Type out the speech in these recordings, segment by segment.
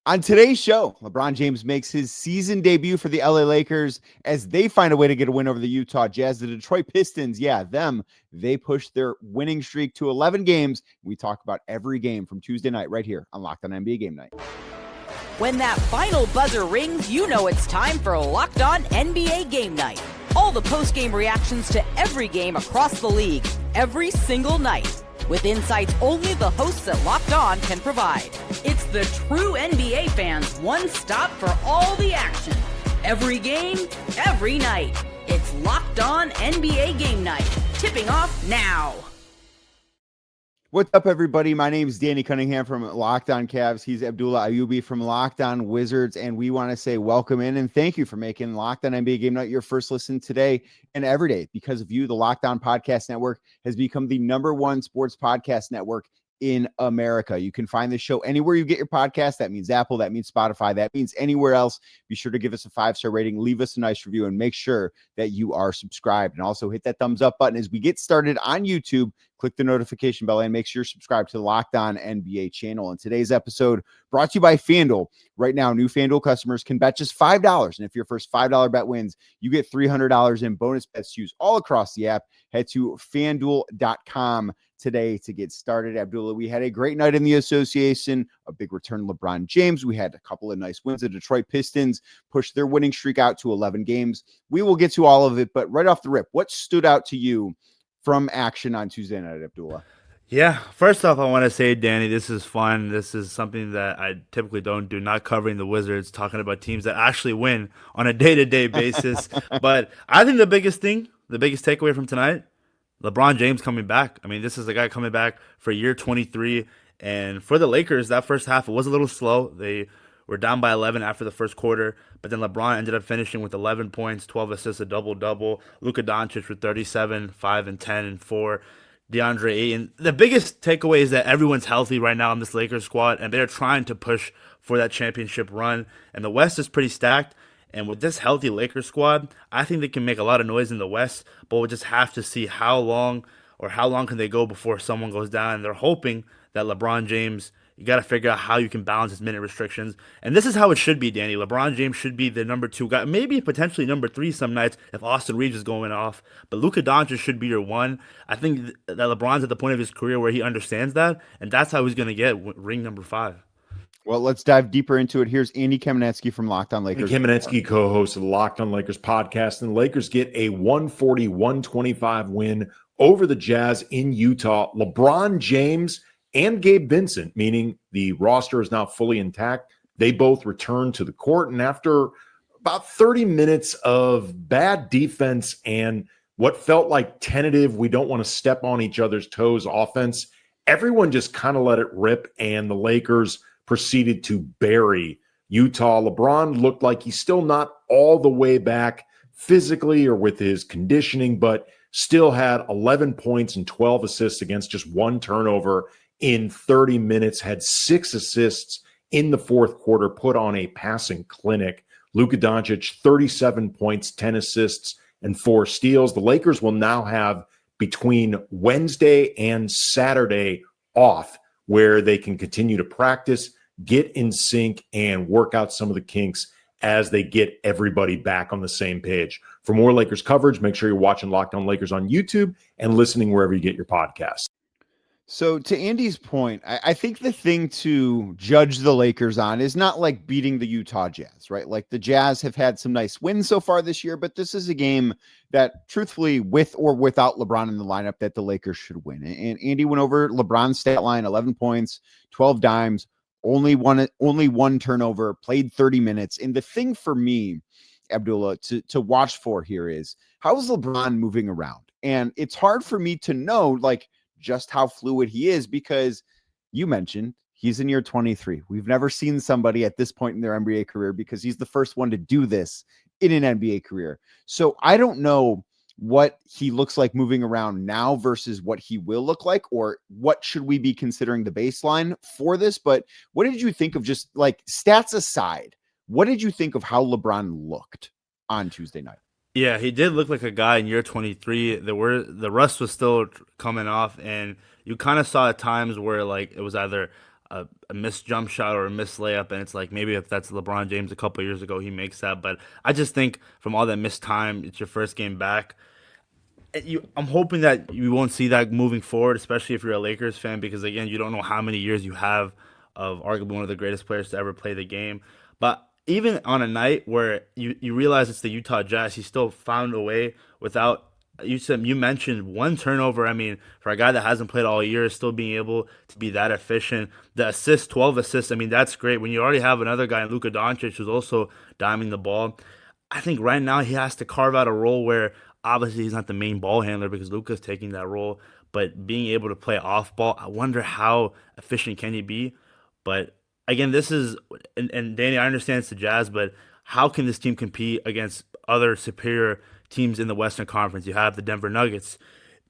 On today's show, LeBron James makes his season debut for the LA Lakers as they find a way to get a win over the Utah Jazz. The Detroit Pistons, they push their winning streak to 11 games. We talk about every game from Tuesday night right here on Locked On NBA Game Night. When that final buzzer rings, you know it's time for Locked On NBA Game Night. All the post-game reactions to every game across the league, every single night, with insights only the hosts at Locked On can provide. It's the true NBA fans' one stop for all the action. Every game, every night. It's Locked On NBA Game Night. Tipping off now. What's up, everybody? My name is Cade Cunningham from Locked On Cavs. He's Abdullah Ayubi from Locked On Wizards, and we want to say welcome in and thank you for making Locked On NBA Game Night your first listen today and every day. Because of you, the Locked On Podcast Network has become the #1 sports podcast network in America. You can find this show anywhere you get your podcast. That means Apple, that means Spotify, that means anywhere else. Be sure to give us a 5-star rating, leave us a nice review, and make sure that you are subscribed. And also hit that thumbs up button as we get started on YouTube. Click the notification bell and make sure you're subscribed to the Locked On NBA channel. And today's episode brought to you by FanDuel. Right now, new FanDuel customers can bet just $5. And if your first $5 bet wins, you get $300 in bonus bets to use all across the app. Head to FanDuel.com today to get started. Abdullah, we had a great night in the association, a big return LeBron James. We had a couple of nice wins. The Detroit Pistons pushed their winning streak out to 11 games. We will get to all of it, but right off the rip, what stood out to you from action on Tuesday night, Abdullah? Yeah, first off, I want to say, Danny, this is fun. This is something that I typically don't do, not covering the Wizards, talking about teams that actually win on a day-to-day basis. But I think the biggest takeaway from tonight, LeBron James coming back. I mean, this is a guy coming back for year 23. And for the Lakers, that first half, it was a little slow. They were down by 11 after the first quarter, but then LeBron ended up finishing with 11 points, 12 assists, a double-double. Luka Doncic with 37, 5 and 10 and 4. DeAndre Ayton. The biggest takeaway is that everyone's healthy right now in this Lakers squad, and they're trying to push for that championship run. And the West is pretty stacked. And with this healthy Lakers squad, I think they can make a lot of noise in the West, but we'll just have to see how long can they go before someone goes down. And they're hoping that LeBron James, you got to figure out how you can balance his minute restrictions. And this is how it should be, Danny. LeBron James should be the number 2 guy, maybe potentially number 3 some nights if Austin Reeves is going off. But Luka Doncic should be your 1. I think that LeBron's at the point of his career where he understands that, and that's how he's going to get ring number 5. Well, let's dive deeper into it. Here's Andy Kamenetsky from Locked On Lakers. Kamenetsky, co-host of the Locked On Lakers podcast, and the Lakers get a 140-125 win over the Jazz in Utah. LeBron James and Gabe Vincent, meaning the roster is now fully intact, they both returned to the court. And after about 30 minutes of bad defense and what felt like tentative, we don't want to step on each other's toes offense, everyone just kind of let it rip, and the Lakers proceeded to bury Utah. LeBron looked like he's still not all the way back physically or with his conditioning, but still had 11 points and 12 assists against just 1 turnover in 30 minutes, had 6 assists in the fourth quarter, put on a passing clinic. Luka Doncic, 37 points, 10 assists, and 4 steals. The Lakers will now have between Wednesday and Saturday off, where they can continue to practice, get in sync, and work out some of the kinks as they get everybody back on the same page. For more Lakers coverage, make sure you're watching Locked On Lakers on YouTube and listening wherever you get your podcasts. So to Andy's point, I think the thing to judge the Lakers on is not like beating the Utah Jazz, right? Like the Jazz have had some nice wins so far this year, but this is a game that truthfully, with or without LeBron in the lineup, that the Lakers should win. And Andy went over LeBron's stat line: 11 points, 12 dimes, only one turnover, played 30 minutes. And the thing for me, Abdullah, to watch for here is, how is LeBron moving around? And it's hard for me to know, like, just how fluid he is, because you mentioned he's in year 23. We've never seen somebody at this point in their NBA career, because he's the first one to do this in an NBA career. So I don't know what he looks like moving around now versus what he will look like, or what should we be considering the baseline for this. But what did you think of, just like stats aside, what did you think of how LeBron looked on Tuesday night? Yeah, he did look like a guy in year 23. The rust was still coming off, and you kind of saw at times where like it was either a missed jump shot or a missed layup, and it's like maybe if that's LeBron James a couple years ago, he makes that. But I just think from all that missed time, it's your first game back. I'm hoping that you won't see that moving forward, especially if you're a Lakers fan, because again, you don't know how many years you have of arguably one of the greatest players to ever play the game. But even on a night where you realize it's the Utah Jazz, he still found a way without. You mentioned one turnover. I mean, for a guy that hasn't played all year, still being able to be that efficient. The assist, 12 assists. I mean, that's great. When you already have another guy, Luka Doncic, who's also diming the ball, I think right now he has to carve out a role where obviously he's not the main ball handler because Luka's taking that role, but being able to play off ball, I wonder how efficient can he be. But again, this is and Danny, I understand it's the Jazz, but how can this team compete against other superior teams in the Western Conference? You have the Denver Nuggets,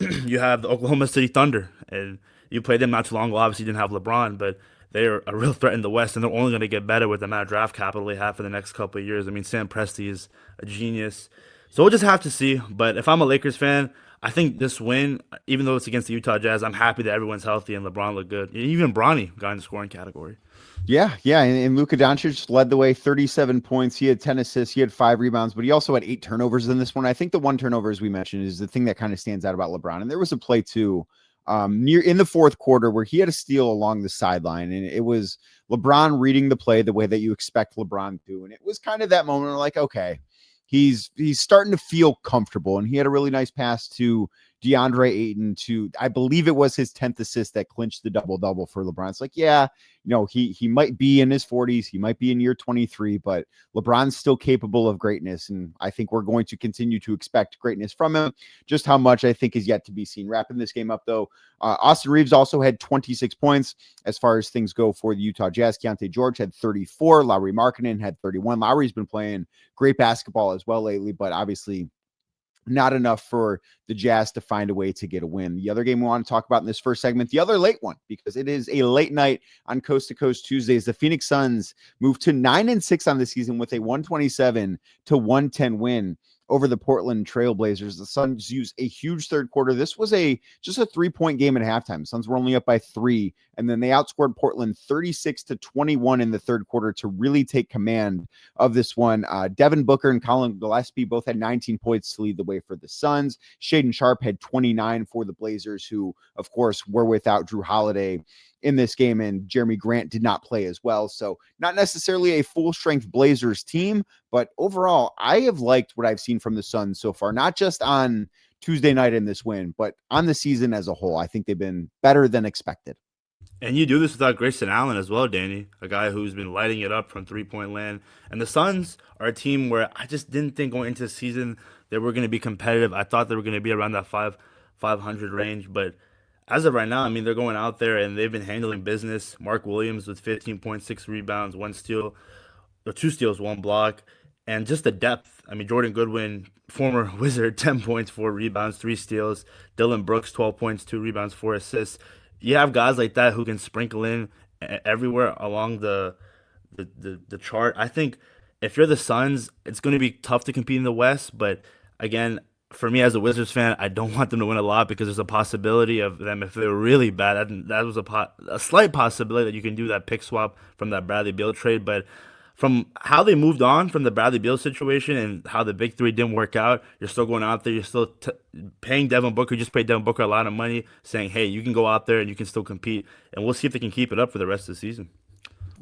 you have the Oklahoma City Thunder, and you played them not too long ago. Obviously, you didn't have LeBron, but they're a real threat in the West, and they're only going to get better with the amount of draft capital they have for the next couple of years. I mean, Sam Presti is a genius. So we'll just have to see. But if I'm a Lakers fan, I think this win, even though it's against the Utah Jazz, I'm happy that everyone's healthy and LeBron looked good. Even Bronny got in the scoring category. Yeah. And Luka Doncic led the way, 37 points. He had 10 assists. He had 5 rebounds, but he also had 8 turnovers in this one. I think the one turnover, as we mentioned, is the thing that kind of stands out about LeBron. And there was a play too, near in the fourth quarter where he had a steal along the sideline, and it was LeBron reading the play the way that you expect LeBron to. And it was kind of that moment where like, okay, he's starting to feel comfortable. And he had a really nice pass to DeAndre Ayton to, I believe it was his 10th assist that clinched the double-double for LeBron. It's like, yeah, he might be in his 40s. He might be in year 23, but LeBron's still capable of greatness. And I think we're going to continue to expect greatness from him. Just how much I think is yet to be seen. Wrapping this game up, though, Austin Reeves also had 26 points as far as things go for the Utah Jazz. Keontae George had 34. Lauri Markkanen had 31. Lauri's been playing great basketball as well lately, but obviously not enough for the Jazz to find a way to get a win. The other game we want to talk about in this first segment, the other late one, because it is a late night on Coast to Coast Tuesdays. The Phoenix Suns moved to 9-6 on the season with a 127-110 win over the Portland Trailblazers. The Suns used a huge third quarter. This was just a 3-point game at halftime. The Suns were only up by 3, and then they outscored Portland 36-21 in the third quarter to really take command of this one. Devin Booker and Colin Gillespie both had 19 points to lead the way for the Suns. Shaedon Sharpe had 29 for the Blazers, who, of course, were without Drew Holiday in this game, and Jeremy Grant did not play as well. So not necessarily a full-strength Blazers team, but overall, I have liked what I've seen from the Suns so far, not just on Tuesday night in this win, but on the season as a whole. I think they've been better than expected. And you do this without Grayson Allen as well, Danny, a guy who's been lighting it up from three-point land. And the Suns are a team where I just didn't think going into the season they were going to be competitive. I thought they were going to be around that 500 range, but as of right now, I mean, they're going out there and they've been handling business. Mark Williams with 15.6 rebounds, 1 steal, or 2 steals, 1 block, and just the depth. I mean, Jordan Goodwin, former Wizard, 10 points, 4 rebounds, 3 steals. Dylan Brooks, 12 points, 2 rebounds, 4 assists. You have guys like that who can sprinkle in everywhere along the chart. I think if you're the Suns, it's going to be tough to compete in the West, but again, for me as a Wizards fan, I don't want them to win a lot because there's a possibility of them, if they're really bad, that was a slight possibility that you can do that pick swap from that Bradley Beal trade. But from how they moved on from the Bradley Beal situation and how the big three didn't work out, you're still going out there, you're still paying Devin Booker, just paid Devin Booker a lot of money, saying, hey, you can go out there and you can still compete. And we'll see if they can keep it up for the rest of the season.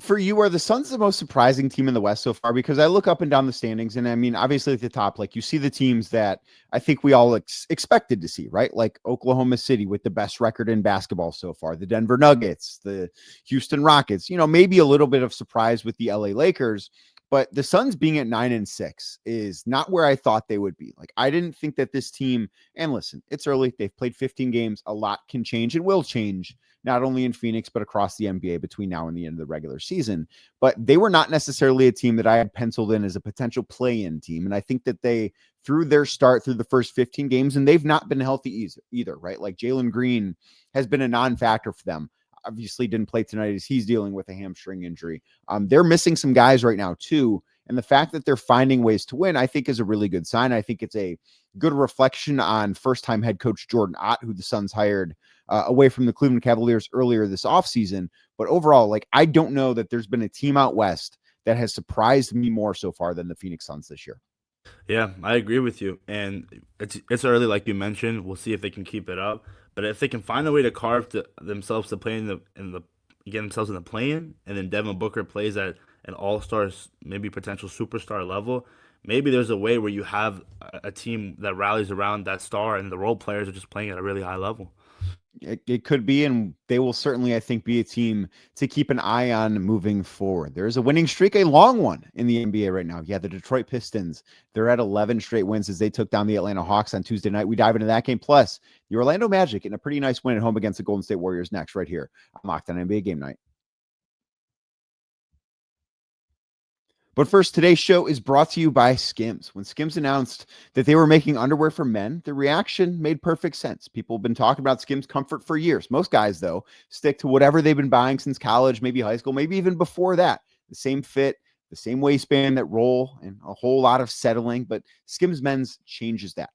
For you, are the Suns the most surprising team in the West so far? Because I look up and down the standings, and I mean, obviously at the top, like you see the teams that I think we all expected to see, right? Like Oklahoma City with the best record in basketball so far, the Denver Nuggets, the Houston Rockets, maybe a little bit of surprise with the LA Lakers, but the Suns being at 9-6 is not where I thought they would be. Like, I didn't think that this team, and listen, it's early. They've played 15 games. A lot can change and will change, not only in Phoenix, but across the NBA between now and the end of the regular season. But they were not necessarily a team that I had penciled in as a potential play-in team. And I think that they, through their start through the first 15 games, and they've not been healthy either, right? Like Jalen Green has been a non-factor for them. Obviously didn't play tonight as he's dealing with a hamstring injury. They're missing some guys right now too. And the fact that they're finding ways to win, I think is a really good sign. I think it's a good reflection on first-time head coach Jordan Ott, who the Suns hired away from the Cleveland Cavaliers earlier this offseason. But overall, like, I don't know that there's been a team out west that has surprised me more so far than the Phoenix Suns this year. Yeah, I agree with you. And it's early, like you mentioned. We'll see if they can keep it up. But if they can find a way to carve themselves to play get themselves in the play-in, and then Devin Booker plays at an all-star, maybe potential superstar level, maybe there's a way where you have a team that rallies around that star, and the role players are just playing at a really high level. It could be, and they will certainly, I think, be a team to keep an eye on moving forward. There's a winning streak, a long one in the NBA right now. Yeah, the Detroit Pistons, they're at 11 straight wins as they took down the Atlanta Hawks on Tuesday night. We dive into that game. Plus, the Orlando Magic in a pretty nice win at home against the Golden State Warriors next right here on Locked On NBA Game Night. But first, today's show is brought to you by SKIMS. When SKIMS announced that they were making underwear for men, the reaction made perfect sense. People have been talking about SKIMS comfort for years. Most guys, though, stick to whatever they've been buying since college, maybe high school, maybe even before that. The same fit, the same waistband, that roll, and a whole lot of settling. But SKIMS Men's changes that.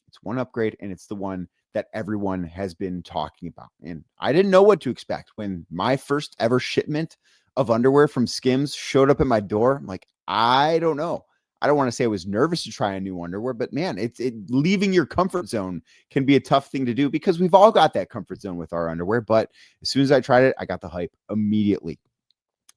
It's one upgrade, and it's the one that everyone has been talking about. And I didn't know what to expect when my first ever shipment of underwear from SKIMS showed up at my door. I'm like, I don't know. I don't want to say I was nervous to try a new underwear, but man, leaving your comfort zone can be a tough thing to do because we've all got that comfort zone with our underwear. But as soon as I tried it, I got the hype immediately.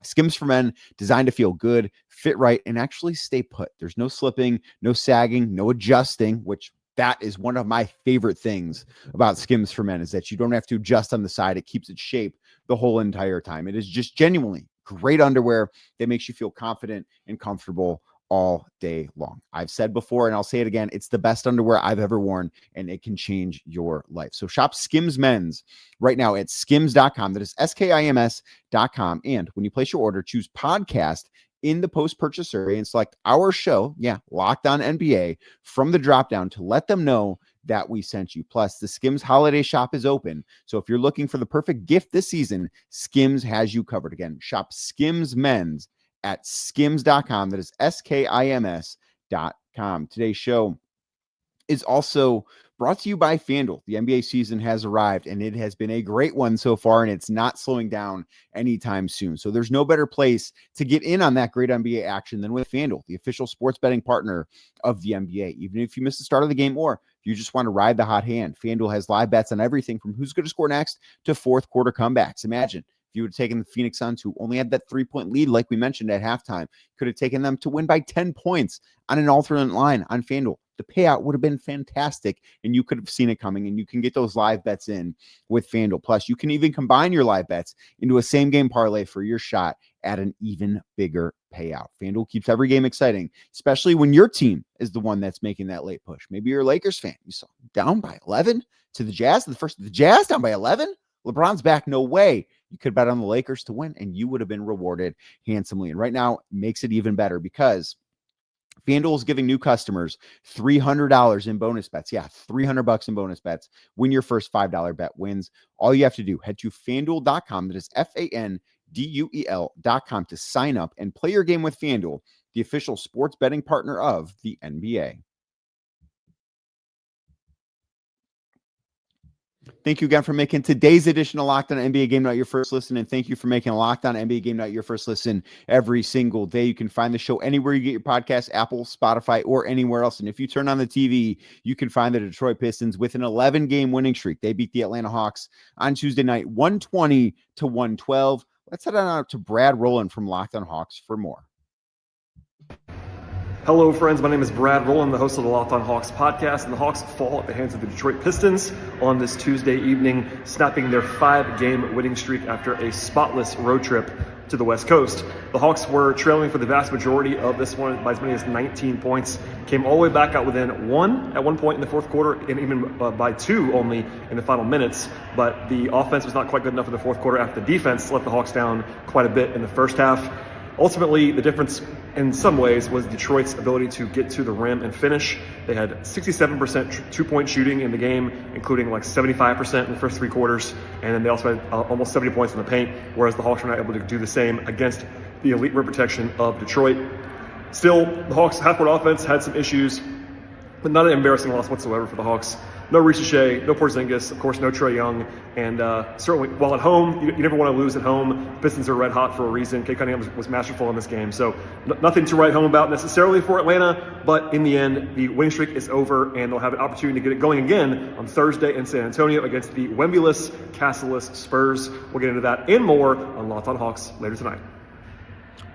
SKIMS for Men, designed to feel good, fit right, and actually stay put. There's no slipping, no sagging, no adjusting, which that is one of my favorite things about SKIMS for Men, is that you don't have to adjust on the side. It keeps its shape the whole entire time. It is just genuinely great underwear that makes you feel confident and comfortable all day long. I've said before, and I'll say it again, it's the best underwear I've ever worn, and it can change your life. So shop SKIMS Men's right now at skims.com. That is SKIMS.com. And when you place your order, choose podcast in the post-purchase survey and select our show, Locked On NBA, from the dropdown to let them know that we sent you. Plus, the SKIMS holiday shop is open. So if you're looking for the perfect gift this season, SKIMS has you covered. Again, shop SKIMS Men's at skims.com. That is SKIMS.com. Today's show is also brought to you by FanDuel. The NBA season has arrived, and it has been a great one so far, and it's not slowing down anytime soon. So there's no better place to get in on that great NBA action than with FanDuel, the official sports betting partner of the NBA. Even if you miss the start of the game or if you just want to ride the hot hand, FanDuel has live bets on everything from who's going to score next to fourth quarter comebacks. Imagine if you would have taken the Phoenix Suns, who only had that 3-point lead, like we mentioned at halftime, could have taken them to win by 10 points on an alternate line on FanDuel. The payout would have been fantastic, and you could have seen it coming, and you can get those live bets in with FanDuel. Plus, you can even combine your live bets into a same-game parlay for your shot at an even bigger payout. FanDuel keeps every game exciting, especially when your team is the one that's making that late push. Maybe you're a Lakers fan. You saw down by 11 to the Jazz. The Jazz down by 11? LeBron's back. No way. You could bet on the Lakers to win, and you would have been rewarded handsomely. And right now, makes it even better because FanDuel is giving new customers $300 in bonus bets. Yeah, $300 in bonus bets when your first $5 bet wins. All you have to do, head to FanDuel.com. That is FanDuel.com to sign up and play your game with FanDuel, the official sports betting partner of the NBA. Thank you again for making today's edition of Locked On NBA Game Night your first listen, and thank you for making Locked On NBA Game Night your first listen every single day. You can find the show anywhere you get your podcast, Apple, Spotify, or anywhere else. And if you turn on the TV, you can find the Detroit Pistons with an 11-game winning streak. They beat the Atlanta Hawks on Tuesday night, 120-112. Let's head on out to Brad Rowland from Locked On Hawks for more. Hello, friends. My name is Brad Rowland, the host of the Locked On Hawks podcast, and the Hawks fall at the hands of the Detroit Pistons on this Tuesday evening, snapping their 5-game winning streak after a spotless road trip to the West Coast. The Hawks were trailing for the vast majority of this one by as many as 19 points, came all the way back out within 1 at one point in the fourth quarter, and even by 2 only in the final minutes. But the offense was not quite good enough in the fourth quarter after the defense let the Hawks down quite a bit in the first half. Ultimately, the difference in some ways was Detroit's ability to get to the rim and finish. They had 67% two-point shooting in the game, including like 75% in the first 3 quarters. And then they also had almost 70 points in the paint, whereas the Hawks were not able to do the same against the elite rim protection of Detroit. Still, the Hawks' half-court offense had some issues, but not an embarrassing loss whatsoever for the Hawks. no Reece Shea, no Porzingis, of course, no Trae Young. And certainly, while at home, you never want to lose at home. Pistons are red hot for a reason. Cade Cunningham was masterful in this game. So nothing to write home about necessarily for Atlanta. But in the end, the winning streak is over, and they'll have an opportunity to get it going again on Thursday in San Antonio against the Wemby-less, Castle-less Spurs. We'll get into that and more on Locked On Hawks later tonight.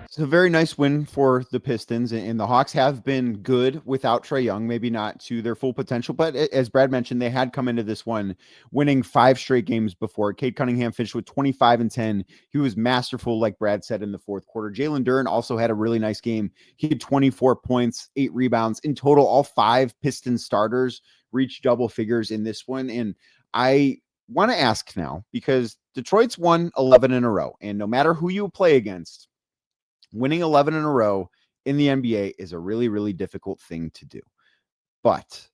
It's a very nice win for the Pistons, and the Hawks have been good without Trae Young, maybe not to their full potential, but as Brad mentioned, they had come into this one winning 5 straight games before. Cade Cunningham finished with 25 and 10. He was masterful, like Brad said, in the fourth quarter. Jalen Duren also had a really nice game. He had 24 points, 8 rebounds. In total, all 5 Pistons starters reached double figures in this one, and I want to ask now, because Detroit's won 11 in a row, and no matter who you play against, winning 11 in a row in the NBA is a really, really difficult thing to do. But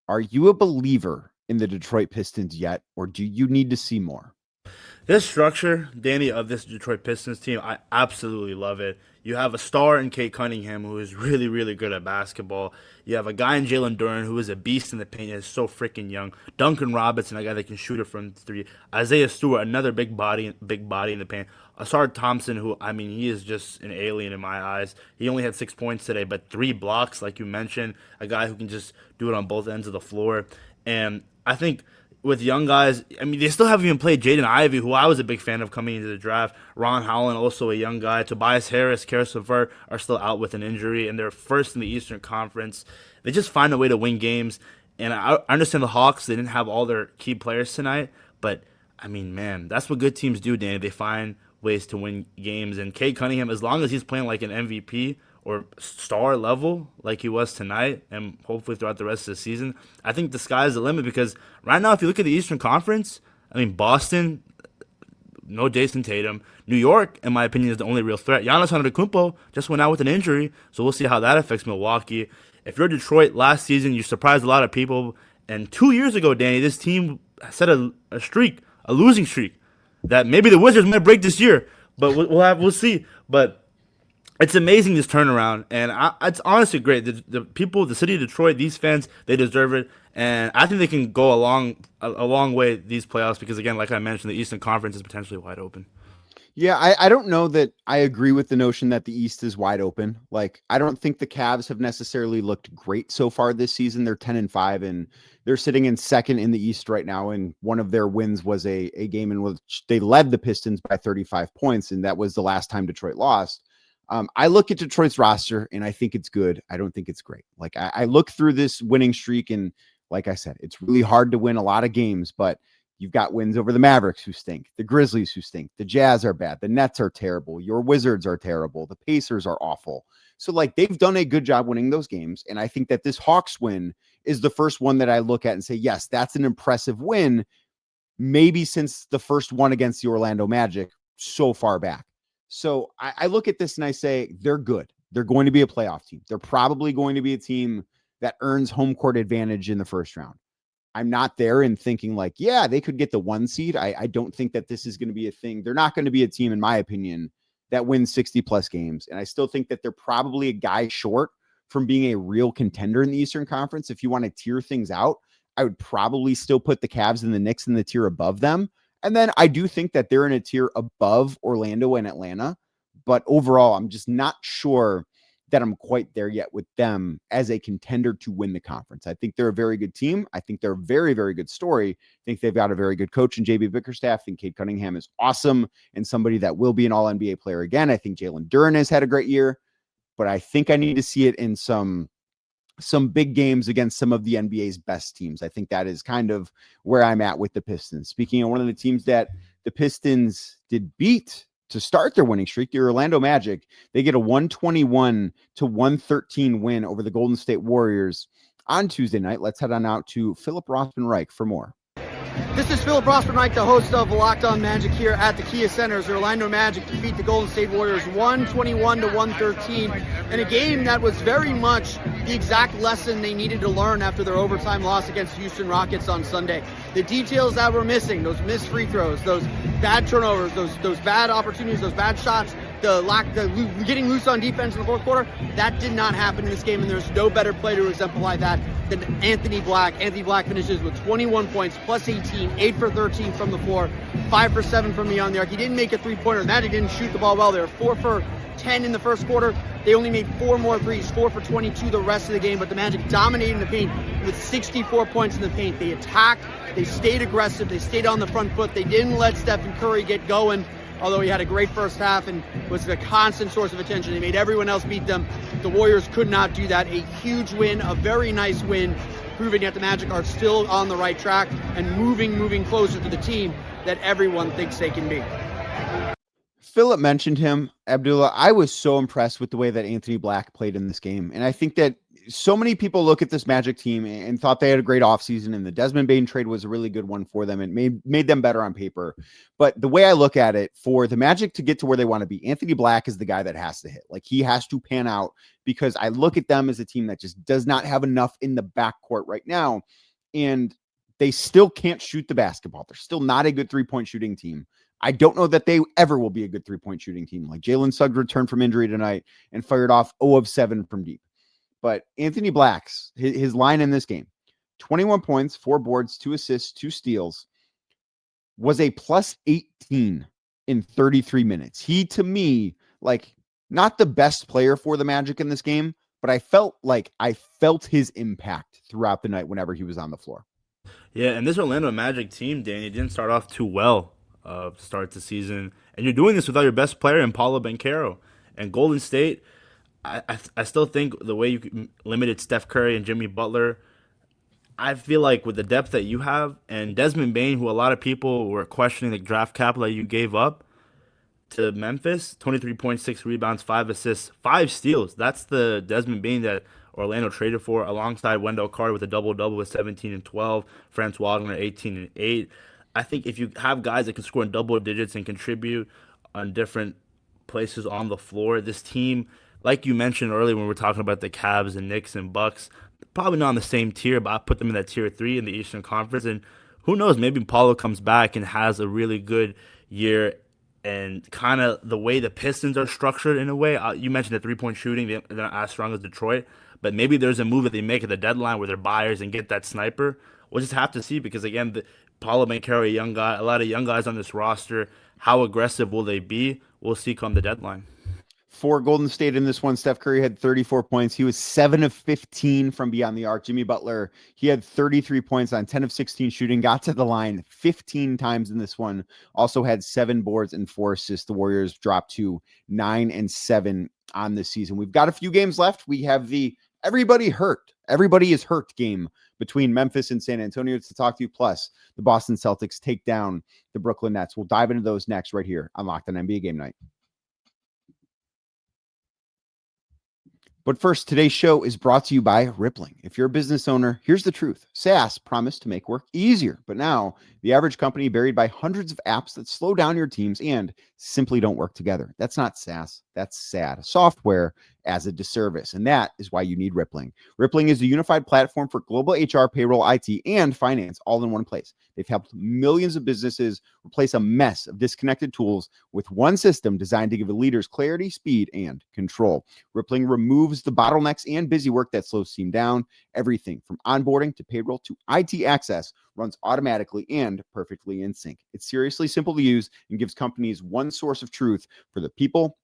are you a believer in the Detroit Pistons yet, or do you need to see more? This structure, Danny, of this Detroit Pistons team, I absolutely love it. You have a star in Cade Cunningham who is really, really good at basketball. You have a guy in Jalen Duren who is a beast in the paint and is so freaking young. Duncan Robinson, a guy that can shoot it from 3. Isaiah Stewart, another big body in the paint. Asard Thompson, who, I mean, he is just an alien in my eyes. He only had 6 points today, but 3 blocks, like you mentioned. A guy who can just do it on both ends of the floor. And I think with young guys, I mean, they still haven't even played Jaden Ivey, who I was a big fan of coming into the draft. Ron Howland, also a young guy. Tobias Harris, Karis LeVert are still out with an injury, and they're first in the Eastern Conference. They just find a way to win games. And I understand the Hawks, they didn't have all their key players tonight, but, I mean, man, that's what good teams do, Danny. They find ways to win games. And Cade Cunningham, as long as he's playing like an MVP or star level like he was tonight, and hopefully throughout the rest of the season, I think the sky's the limit, because right now, if you look at the Eastern Conference, I mean, Boston, no Jason Tatum. New York, in my opinion, is the only real threat. Giannis Antetokounmpo just went out with an injury, so we'll see how that affects Milwaukee. If you're Detroit, last season, you surprised a lot of people, and 2 years ago, Danny, this team set a losing streak, that maybe the Wizards might break this year, but we'll see. But it's amazing, this turnaround, and it's honestly great. The people, the city of Detroit, these fans, they deserve it, and I think they can go a long way these playoffs, because, again, like I mentioned, the Eastern Conference is potentially wide open. Yeah, I don't know that I agree with the notion that the East is wide open. Like, I don't think the Cavs have necessarily looked great so far this season. They're 10-5, and they're sitting in second in the East right now. And one of their wins was a game in which they led the Pistons by 35 points, and that was the last time Detroit lost. I look at Detroit's roster, and I think it's good. I don't think it's great. Like, I look through this winning streak, and like I said, it's really hard to win a lot of games, but you've got wins over the Mavericks, who stink, the Grizzlies, who stink, the Jazz are bad, the Nets are terrible, your Wizards are terrible, the Pacers are awful. So, like, they've done a good job winning those games, and I think that this Hawks win is the first one that I look at and say, yes, that's an impressive win, maybe since the first one against the Orlando Magic so far back. So I look at this and I say, they're good. They're going to be a playoff team. They're probably going to be a team that earns home court advantage in the first round. I'm not there in thinking like, yeah, they could get the 1 seed. I don't think that this is going to be a thing. They're not going to be a team, in my opinion, that wins 60 plus games. And I still think that they're probably a guy short from being a real contender in the Eastern Conference. If you want to tier things out, I would probably still put the Cavs and the Knicks in the tier above them. And then I do think that they're in a tier above Orlando and Atlanta. But overall, I'm just not sure that I'm quite there yet with them as a contender to win the conference. I think they're a very good team. I think they're a very, very good story. I think they've got a very good coach in JB Bickerstaff. I think Cade Cunningham is awesome and somebody that will be an all-NBA player again. I think Jalen Duren has had a great year, but I think I need to see it in some big games against some of the NBA's best teams. I think that is kind of where I'm at with the Pistons. Speaking of one of the teams that the Pistons did beat to start their winning streak, the Orlando Magic, they get a 121-113 win over the Golden State Warriors on Tuesday night. Let's head on out to Philip Rossman-Reich for more. This is Philip Rossman-Reich, the host of Locked On Magic here at the Kia Center, as the Orlando Magic defeat the Golden State Warriors 121-113 in a game that was very much the exact lesson they needed to learn after their overtime loss against Houston Rockets on Sunday. The details that were missing, those missed free throws, those bad turnovers, those bad opportunities, those bad shots, getting loose on defense in the fourth quarter, that did not happen in this game, and there's no better player to exemplify that than Anthony Black. Anthony Black finishes with 21 points, plus 18, 8 for 13 from the floor, 5 for 7 from beyond the arc. He didn't make a three-pointer. The Magic didn't shoot the ball well. They were 4 for 10 in the first quarter. They only made 4 more threes, 4 for 22 the rest of the game, but the Magic dominated in the paint with 64 points in the paint. They attacked, they stayed aggressive, they stayed on the front foot. They didn't let Stephen Curry get going, although he had a great first half and was a constant source of attention. They made everyone else beat them. The Warriors could not do that. A huge win, a very nice win, proving that the Magic are still on the right track and moving closer to the team that everyone thinks they can be. Philip mentioned him, Abdullah. I was so impressed with the way that Anthony Black played in this game. And I think that so many people look at this Magic team and thought they had a great offseason, and the Desmond Bane trade was a really good one for them and made them better on paper. But the way I look at it, for the Magic to get to where they want to be, Anthony Black is the guy that has to hit. Like, he has to pan out, because I look at them as a team that just does not have enough in the backcourt right now. And they still can't shoot the basketball. They're still not a good three-point shooting team. I don't know that they ever will be a good three-point shooting team. Like, Jalen Suggs returned from injury tonight and fired off 0 of 7 from deep. But Anthony Black's, his line in this game, 21 points, 4 boards, 2 assists, 2 steals, was a plus 18 in 33 minutes. He, to me, like, not the best player for the Magic in this game, but I felt his impact throughout the night whenever he was on the floor. Yeah, and this Orlando Magic team, Danny, didn't start off too well to start the season. And you're doing this without your best player in Paolo Banchero. And Golden State, I still think the way you limited Steph Curry and Jimmy Butler, I feel like with the depth that you have, and Desmond Bane, who a lot of people were questioning the draft capital that you gave up to Memphis, 23.6 rebounds, 5 assists, 5 steals. That's the Desmond Bane that Orlando traded for, alongside Wendell Carter with a double-double with 17 and 12, Franz Wagner 18 and 8. I think if you have guys that can score in double digits and contribute on different places on the floor, this team, like you mentioned earlier when we were talking about the Cavs and Knicks and Bucks, probably not on the same tier, but I put them in that tier 3 in the Eastern Conference. And who knows, maybe Paulo comes back and has a really good year. And kind of the way the Pistons are structured in a way, you mentioned the three-point shooting, they're not as strong as Detroit, but maybe there's a move that they make at the deadline where they're buyers and get that sniper. We'll just have to see, because again, Paulo Banchero, a young guy, a lot of young guys on this roster. How aggressive will they be? We'll see come the deadline. For Golden State in this one, Steph Curry had 34 points. He was 7 of 15 from beyond the arc. Jimmy Butler, he had 33 points on 10 of 16 shooting, got to the line 15 times in this one, also had 7 boards and 4 assists. The Warriors dropped to 9 and 7 on this season. We've got a few games left. We have the everybody is hurt game between Memphis and San Antonio to talk to you, plus the Boston Celtics take down the Brooklyn Nets. We'll dive into those next right here on Locked On NBA Game Night. But first, today's show is brought to you by Rippling. If you're a business owner, here's the truth. SaaS promised to make work easier, but now the average company buried by hundreds of apps that slow down your teams and simply don't work together. That's not SaaS. That's SAD, software as a disservice. And that is why you need Rippling. Rippling is a unified platform for global HR, payroll, IT, and finance all in one place. They've helped millions of businesses replace a mess of disconnected tools with one system designed to give leaders clarity, speed, and control. Rippling removes the bottlenecks and busy work that slows team down. Everything from onboarding to payroll to IT access runs automatically and perfectly in sync. It's seriously simple to use and gives companies one source of truth for the people,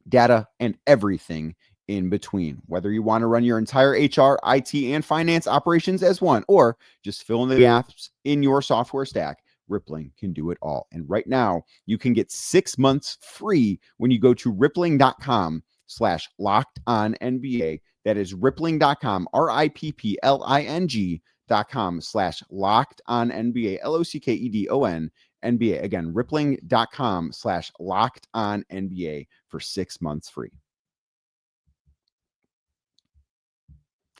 data, and everything in between. Whether you want to run your entire HR, IT, and finance operations as one, or just fill in the gaps in your software stack, Rippling can do it all. And right now, you can get 6 months free when you go to rippling.com/lockedonnba. That is rippling.com, rippling.com/lockedonnba, LOCKEDON NBA. Again, rippling.com/lockedonnba for 6 months free.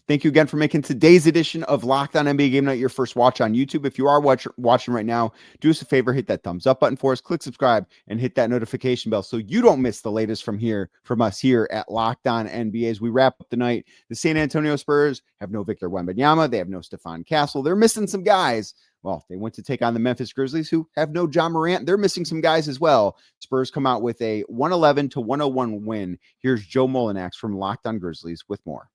Thank you again for making today's edition of Locked On NBA Game Night your first watch on YouTube. If you are watching right now, do us a favor, hit that thumbs up button for us, click subscribe, and hit that notification bell so you don't miss the latest from us here at Locked On NBA. As we wrap up the night, the San Antonio Spurs have no Victor Wembanyama. They have no Stephon Castle. They're missing some guys, Well, they went to take on the Memphis Grizzlies, who have no John Morant. They're missing some guys as well. Spurs come out with a 111-101 win. Here's Joe Molinax from Locked On Grizzlies with more.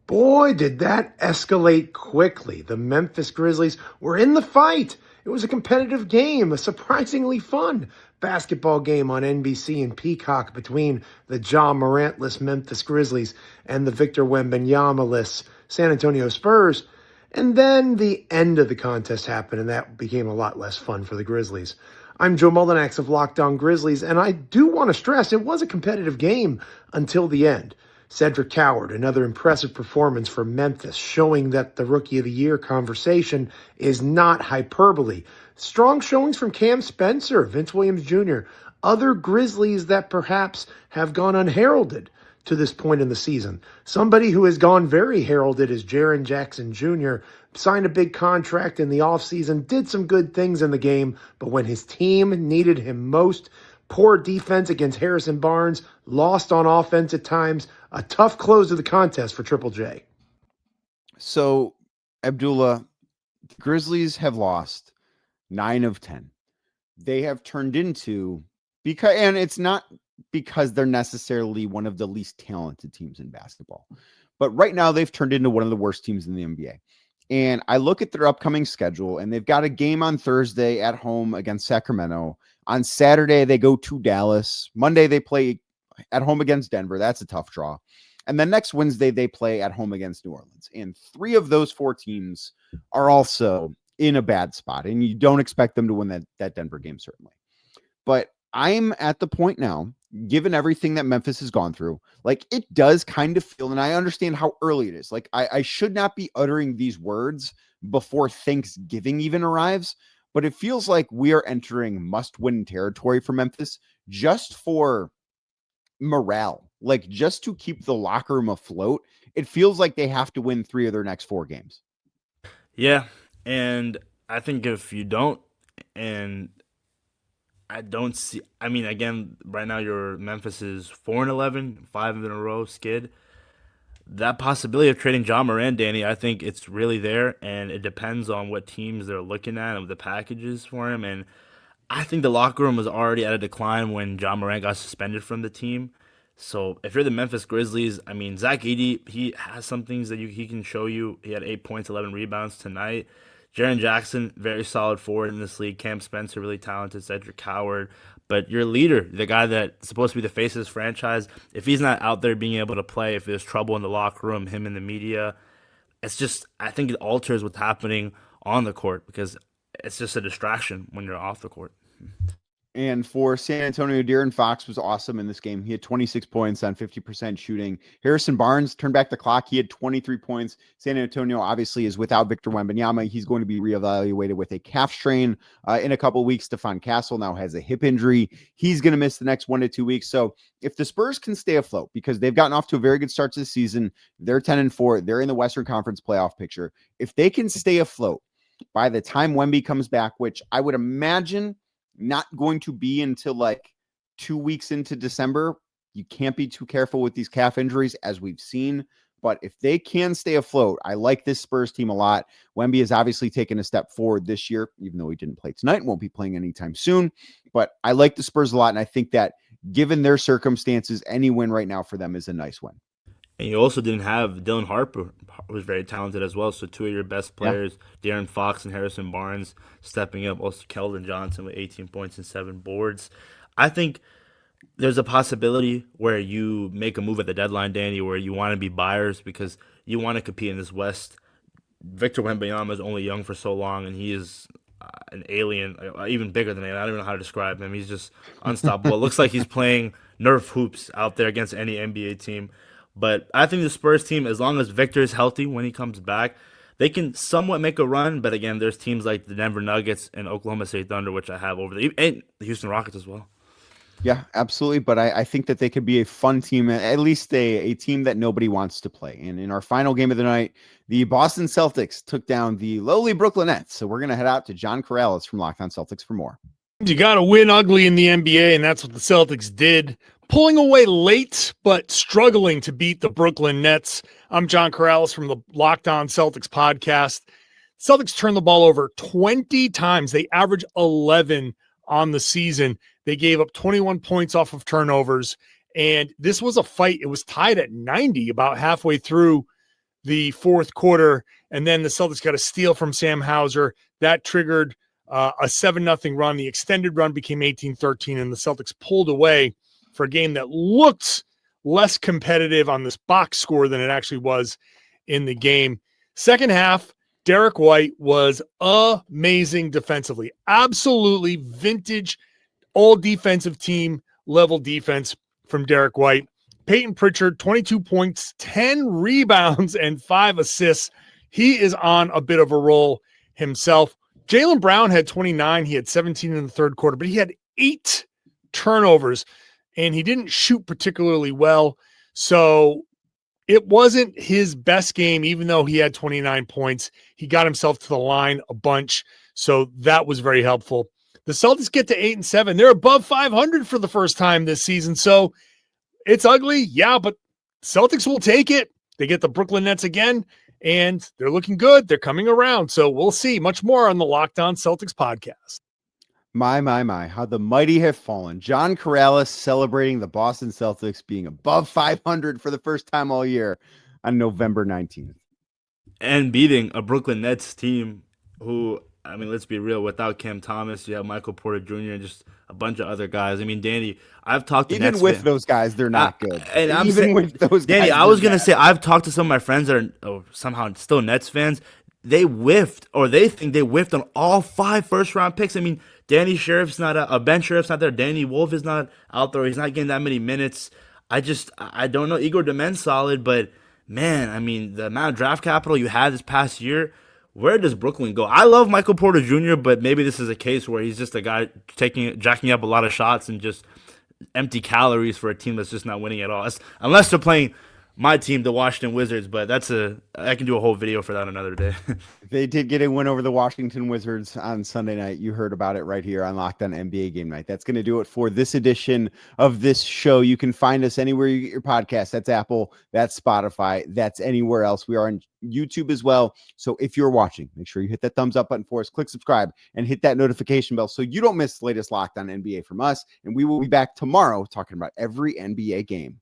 Boy, did that escalate quickly. The Memphis Grizzlies were in the fight. It was a competitive game, a surprisingly fun basketball game on NBC and Peacock between the Ja Morant-less Memphis Grizzlies and the Victor Wembanyama-less San Antonio Spurs. And then the end of the contest happened, and that became a lot less fun for the Grizzlies. I'm Joe Molinax of Locked On Grizzlies, and I do want to stress it was a competitive game until the end. Cedric Coward, another impressive performance for Memphis, showing that the Rookie of the Year conversation is not hyperbole. Strong showings from Cam Spencer, Vince Williams Jr., other Grizzlies that perhaps have gone unheralded to this point in the season. Somebody who has gone very heralded is Jaren Jackson Jr., signed a big contract in the offseason, did some good things in the game, but when his team needed him most, poor defense against Harrison Barnes, lost on offense at times, a tough close to the contest for Triple J. So, Abdullah, the Grizzlies have lost 9 of 10. They have turned into, and it's not because they're necessarily one of the least talented teams in basketball, but right now they've turned into one of the worst teams in the NBA. And I look at their upcoming schedule, and they've got a game on Thursday at home against Sacramento. On Saturday, they go to Dallas. Monday, they play at home against Denver. That's a tough draw. And then next Wednesday, they play at home against New Orleans. And 3 of those 4 teams are also in a bad spot. And you don't expect them to win that Denver game, certainly. But I'm at the point now, given everything that Memphis has gone through, like it does kind of feel, and I understand how early it is. Like I should not be uttering these words before Thanksgiving even arrives. But it feels like we are entering must-win territory for Memphis just for morale, like just to keep the locker room afloat. It feels like they have to win 3 of their next 4 games. Yeah, and I think if you don't, and I don't see, I mean, again, right now your Memphis is 4-11, 5 in a row skid. That possibility of trading John Morant, Danny, I think it's really there, and it depends on what teams they're looking at and the packages for him. And I think the locker room was already at a decline when John Morant got suspended from the team. So if you're the Memphis Grizzlies, I mean, Zach Edey, he has some things that he can show you. He had 8 points, 11 rebounds tonight. Jaren Jackson, very solid forward in this league. Cam Spencer, really talented. Cedric Coward. But your leader, the guy that's supposed to be the face of this franchise, if he's not out there being able to play, if there's trouble in the locker room, him in the media, it's just, I think it alters what's happening on the court because it's just a distraction when you're off the court. And for San Antonio, De'Aaron Fox was awesome in this game. He had 26 points on 50% shooting. Harrison Barnes turned back the clock. He had 23 points. San Antonio obviously is without Victor Wembanyama. He's going to be reevaluated with a calf strain in a couple of weeks. Stephon Castle now has a hip injury. He's going to miss the next 1 to 2 weeks. So if the Spurs can stay afloat, because they've gotten off to a very good start to the season, they're 10-4. They're in the Western Conference playoff picture. If they can stay afloat by the time Wemby comes back, which I would imagine not going to be until like 2 weeks into December. You can't be too careful with these calf injuries, as we've seen. But if they can stay afloat, I like this Spurs team a lot. Wemby has obviously taken a step forward this year, even though he didn't play tonight, won't be playing anytime soon. But I like the Spurs a lot, and I think that given their circumstances, any win right now for them is a nice win. And you also didn't have Dylan Harper, who was very talented as well. So 2 of your best players, De'Aaron Fox and Harrison Barnes, stepping up. Also Keldon Johnson with 18 points and 7 boards. I think there's a possibility where you make a move at the deadline, Danny, where you want to be buyers because you want to compete in this West. Victor Wembanyama is only young for so long, and he is an alien, even bigger than alien. I don't even know how to describe him. He's just unstoppable. It looks like he's playing Nerf hoops out there against any NBA team. But I think the Spurs team, as long as Victor is healthy when he comes back, they can somewhat make a run. But again, there's teams like the Denver Nuggets and Oklahoma State Thunder, which I have over and the Houston Rockets as well. Yeah, absolutely. But I think that they could be a fun team, at least a team that nobody wants to play. And in our final game of the night, the Boston Celtics took down the lowly Brooklyn Nets. So we're going to head out to John Corrales from Locked On Celtics for more. You got to win ugly in the NBA, and that's what the Celtics did. Pulling away late, but struggling to beat the Brooklyn Nets. I'm John Corrales from the Locked On Celtics podcast. Celtics turned the ball over 20 times. They average 11 on the season. They gave up 21 points off of turnovers. And this was a fight. It was tied at 90 about halfway through the fourth quarter. And then the Celtics got a steal from Sam Hauser. That triggered a 7-0 run. The extended run became 18-13, and the Celtics pulled away for a game that looked less competitive on this box score than it actually was in the game. Second half, Derek White was amazing defensively. Absolutely vintage, all defensive team level defense from Derek White. Peyton Pritchard, 22 points, 10 rebounds, and 5 assists. He is on a bit of a roll himself. Jaylen Brown had 29. He had 17 in the third quarter, but he had 8 turnovers, and he didn't shoot particularly well. So it wasn't his best game, even though he had 29 points. He got himself to the line a bunch, so that was very helpful. The Celtics get to 8-7. They're above 500 for the first time this season, so it's ugly, yeah, but Celtics will take it. They get the Brooklyn Nets again, and they're looking good. They're coming around, so we'll see much more on the Locked On Celtics podcast. My, how the mighty have fallen. John Corrales celebrating the Boston Celtics being above 500 for the first time all year on November 19th. And beating a Brooklyn Nets team who, I mean, let's be real, without Cam Thomas, you have Michael Porter Jr. and just a bunch of other guys. I mean, Danny, I've talked to even Nets with those guys, they're not good. And I'm even saying, with those Danny, guys, I was going to say, I've talked to some of my friends that are somehow still Nets fans. They whiffed, or they think they whiffed on all 5 first-round picks. I mean, Danny Sheriff's not Ben Sheriff's not there. Danny Wolf is not out there. He's not getting that many minutes. I don't know. Igor Dement's solid, but man, I mean, the amount of draft capital you had this past year, where does Brooklyn go? I love Michael Porter Jr., but maybe this is a case where he's just a guy jacking up a lot of shots and just empty calories for a team that's just not winning at all. Unless they're playing my team, the Washington Wizards, but I can do a whole video for that another day. They did get a win over the Washington Wizards on Sunday night. You heard about it right here on Locked On NBA Game Night. That's going to do it for this edition of this show. You can find us anywhere you get your podcast. That's Apple, that's Spotify, that's anywhere else. We are on YouTube as well. So if you're watching, make sure you hit that thumbs up button for us, click subscribe, and hit that notification bell so you don't miss the latest Locked On NBA from us. And we will be back tomorrow talking about every NBA game.